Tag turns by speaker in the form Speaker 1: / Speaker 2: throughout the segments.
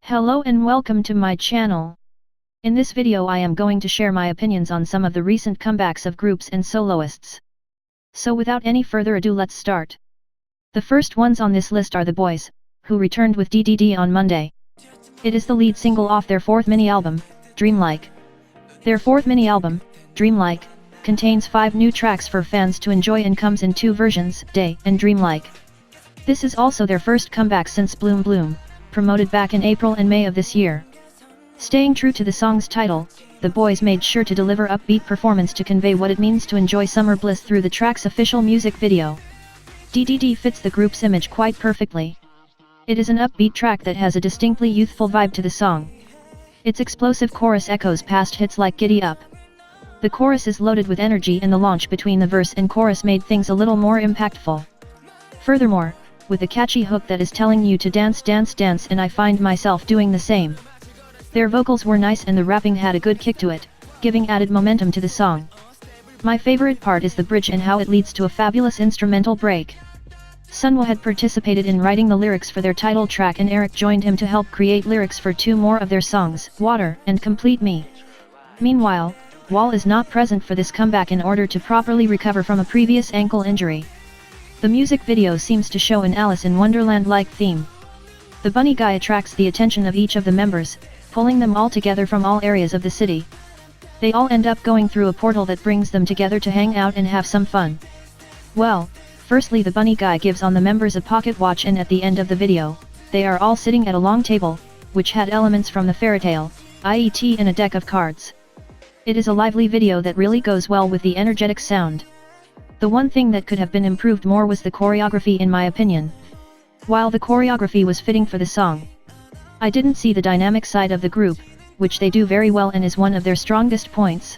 Speaker 1: Hello and welcome to my channel. In this video I am going to share my opinions on some of the recent comebacks of groups and soloists. So without any further ado, let's start. The first ones on this list are the Boyz, who returned with DDD on Monday. It is the lead single off their fourth mini-album, Dreamlike. Their fourth mini-album, Dreamlike, contains 5 new tracks for fans to enjoy and comes in 2 versions, Day and Dreamlike. This is also their first comeback since Bloom Bloom, promoted back in April and May of this year. Staying true to the song's title, the Boyz made sure to deliver upbeat performance to convey what it means to enjoy summer bliss through the track's official music video. DDD fits the group's image quite perfectly. It is an upbeat track that has a distinctly youthful vibe to the song. Its explosive chorus echoes past hits like Giddy Up. The chorus is loaded with energy and the launch between the verse and chorus made things a little more impactful. Furthermore, with a catchy hook that is telling you to dance dance dance, and I find myself doing the same. Their vocals were nice and the rapping had a good kick to it, giving added momentum to the song. My favorite part is the bridge and how it leads to a fabulous instrumental break. Sunwoo had participated in writing the lyrics for their title track and Eric joined him to help create lyrics for 2 more of their songs, Water and Complete Me. Meanwhile, Wall is not present for this comeback in order to properly recover from a previous ankle injury. The music video seems to show an Alice in Wonderland-like theme. The bunny guy attracts the attention of each of the members, pulling them all together from all areas of the city. They all end up going through a portal that brings them together to hang out and have some fun. Well, firstly the bunny guy gives on the members a pocket watch, and at the end of the video, they are all sitting at a long table, which had elements from the fairy tale, i.e. tea and a deck of cards. It is a lively video that really goes well with the energetic sound. The one thing that could have been improved more was the choreography in my opinion. While the choreography was fitting for the song, I didn't see the dynamic side of the group, which they do very well and is one of their strongest points.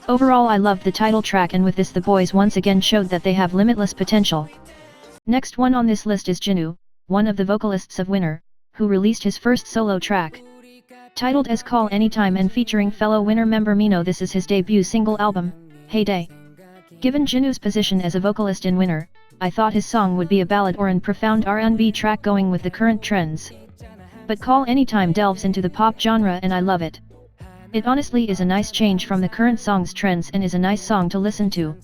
Speaker 1: Overall I loved the title track, and with this the Boyz once again showed that they have limitless potential. Next one on this list is Jinu, one of the vocalists of Winner, who released his first solo track. Titled as Call Anytime and featuring fellow Winner member Mino, this is his debut single album, Heyday. Given Jinu's position as a vocalist in Winner, I thought his song would be a ballad or an profound R&B track going with the current trends. But Call Anytime delves into the pop genre and I love it. It honestly is a nice change from the current song's trends and is a nice song to listen to.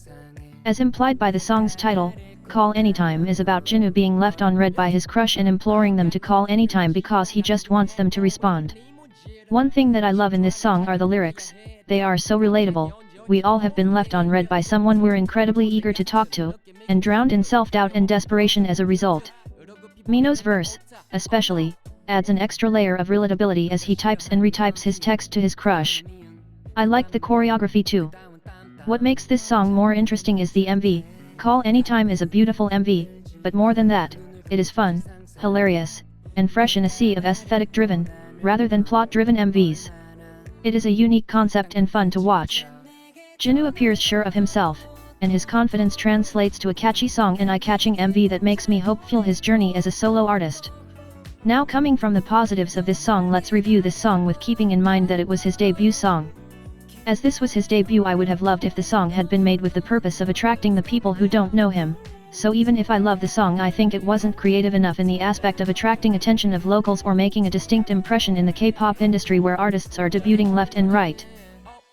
Speaker 1: As implied by the song's title, Call Anytime is about Jinu being left on red by his crush and imploring them to call anytime because he just wants them to respond. One thing that I love in this song are the lyrics. They are so relatable. We all have been left on red by someone we're incredibly eager to talk to, and drowned in self-doubt and desperation as a result. Mino's verse, especially, adds an extra layer of relatability as he types and retypes his text to his crush. I liked the choreography too. What makes this song more interesting is the MV. Call Anytime is a beautiful MV, but more than that, it is fun, hilarious, and fresh in a sea of aesthetic-driven, rather than plot-driven MVs. It is a unique concept and fun to watch. Jinu appears sure of himself, and his confidence translates to a catchy song and eye-catching MV that makes me hopeful his journey as a solo artist. Now coming from the positives of this song, let's review this song with keeping in mind that it was his debut song. As this was his debut, I would have loved if the song had been made with the purpose of attracting the people who don't know him, so even if I love the song I think it wasn't creative enough in the aspect of attracting attention of locals or making a distinct impression in the K-pop industry where artists are debuting left and right.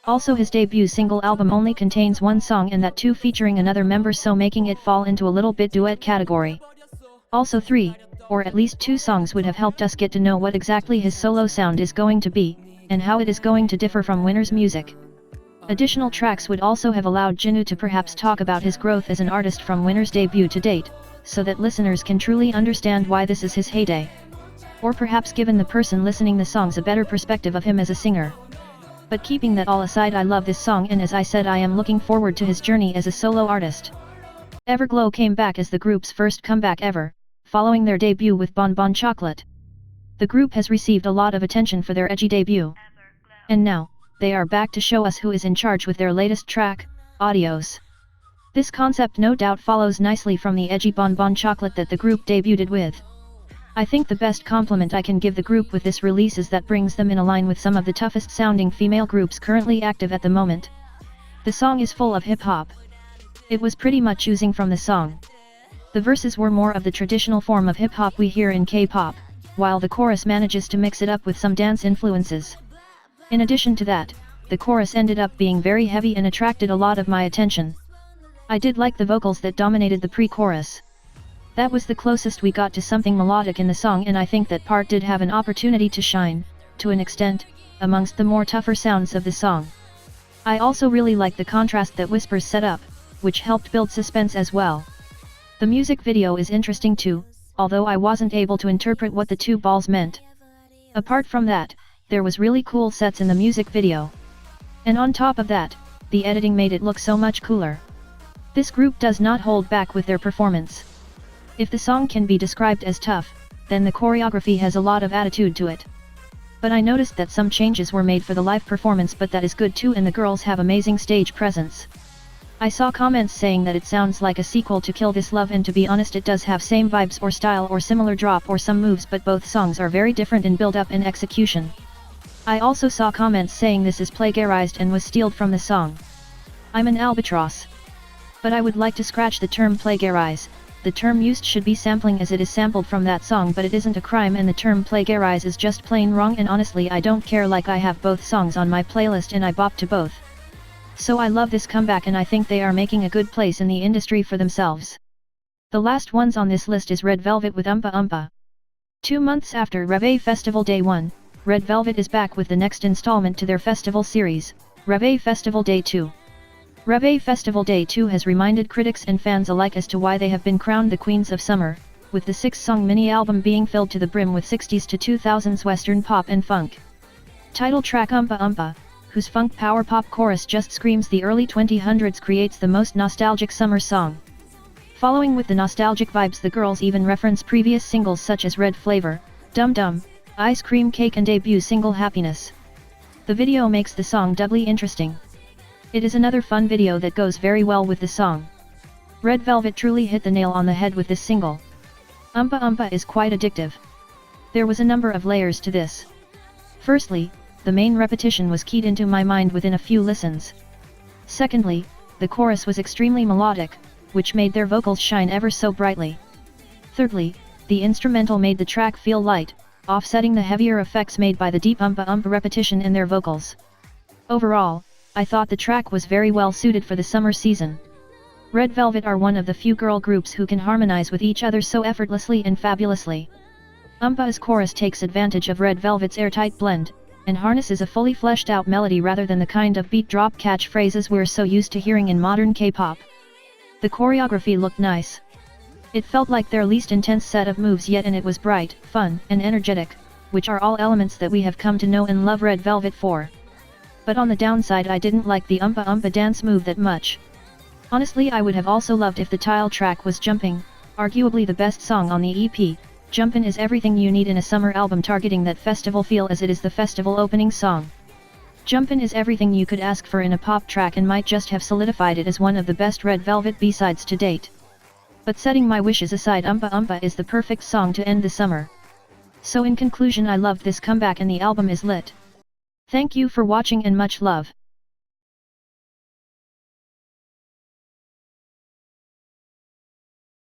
Speaker 1: Also his debut single album only contains 1 song and that too featuring another member, so making it fall into a little bit duet category. Also 3, or at least 2 songs would have helped us get to know what exactly his solo sound is going to be, and how it is going to differ from Winner's music. Additional tracks would also have allowed Jinu to perhaps talk about his growth as an artist from Winner's debut to date, so that listeners can truly understand why this is his heyday. Or perhaps given the person listening the songs a better perspective of him as a singer. But keeping that all aside, I love this song, and as I said, I am looking forward to his journey as a solo artist. Everglow came back as the group's first comeback ever, following their debut with Bon Bon Chocolate. The group has received a lot of attention for their edgy debut. And now, they are back to show us who is in charge with their latest track, Adios. This concept no doubt follows nicely from the edgy Bon Bon Chocolate that the group debuted with. I think the best compliment I can give the group with this release is that brings them in a line with some of the toughest sounding female groups currently active at the moment. The song is full of hip-hop. It was pretty much oozing from the song. The verses were more of the traditional form of hip-hop we hear in K-pop. while the chorus manages to mix it up with some dance influences. In addition to that, the chorus ended up being very heavy and attracted a lot of my attention. I did like the vocals that dominated the pre-chorus. That was the closest we got to something melodic in the song, and I think that part did have an opportunity to shine, to an extent, amongst the more tougher sounds of the song. I also really like the contrast that Whispers set up, which helped build suspense as well. The music video is interesting too, although I wasn't able to interpret what the two balls meant. Apart from that, there was really cool sets in the music video. And on top of that, the editing made it look so much cooler. This group does not hold back with their performance. If the song can be described as tough, then the choreography has a lot of attitude to it. But I noticed that some changes were made for the live performance, but that is good too, and the girls have amazing stage presence. I saw comments saying that it sounds like a sequel to Kill This Love, and to be honest it does have same vibes or style or similar drop or some moves, but both songs are very different in build up and execution. I also saw comments saying this is plagiarized and was stealed from the song. I'm an albatross. But I would like to scratch the term plagiarize. The term used should be sampling, as it is sampled from that song, but it isn't a crime, and the term plagiarize is just plain wrong, and honestly I don't care. Like, I have both songs on my playlist and I bop to both. So I love this comeback, and I think they are making a good place in the industry for themselves. The last ones on this list is Red Velvet with Oompa Oompa. 2 months after Rêve Festival Day 1, Red Velvet is back with the next installment to their festival series, Rêve Festival Day 2. Rêve Festival Day 2 has reminded critics and fans alike as to why they have been crowned the Queens of Summer, with the 6-song mini-album being filled to the brim with 60s to 2000s Western pop and funk. Title track Oompa Oompa, whose funk power pop chorus just screams the early 2000s, creates the most nostalgic summer song. Following with the nostalgic vibes, the girls even reference previous singles such as Red Flavor, Dum Dum, Ice Cream Cake and debut single Happiness. The video makes the song doubly interesting. It is another fun video that goes very well with the song. Red Velvet truly hit the nail on the head with this single. Oompa Oompa is quite addictive. There was a number of layers to this. Firstly, the main repetition was keyed into my mind within a few listens. Secondly, the chorus was extremely melodic, which made their vocals shine ever so brightly. Thirdly, the instrumental made the track feel light, offsetting the heavier effects made by the deep Oompa Oompa repetition in their vocals. Overall, I thought the track was very well suited for the summer season. Red Velvet are one of the few girl groups who can harmonize with each other so effortlessly and fabulously. Oompa's chorus takes advantage of Red Velvet's airtight blend, and harnesses a fully fleshed out melody rather than the kind of beat drop catchphrases we're so used to hearing in modern K-pop. The choreography looked nice. It felt like their least intense set of moves yet, and it was bright, fun, and energetic, which are all elements that we have come to know and love Red Velvet for. But on the downside, I didn't like the Oompa Oompa dance move that much. Honestly, I would have also loved if the title track was Jumpin', arguably the best song on the EP. Jumpin' is everything you need in a summer album targeting that festival feel, as it is the festival opening song. Jumpin' is everything you could ask for in a pop track and might just have solidified it as one of the best Red Velvet B-sides to date. But setting my wishes aside, Oompa Oompa is the perfect song to end the summer. So in conclusion, I loved this comeback and the album is lit. Thank you for watching and much love.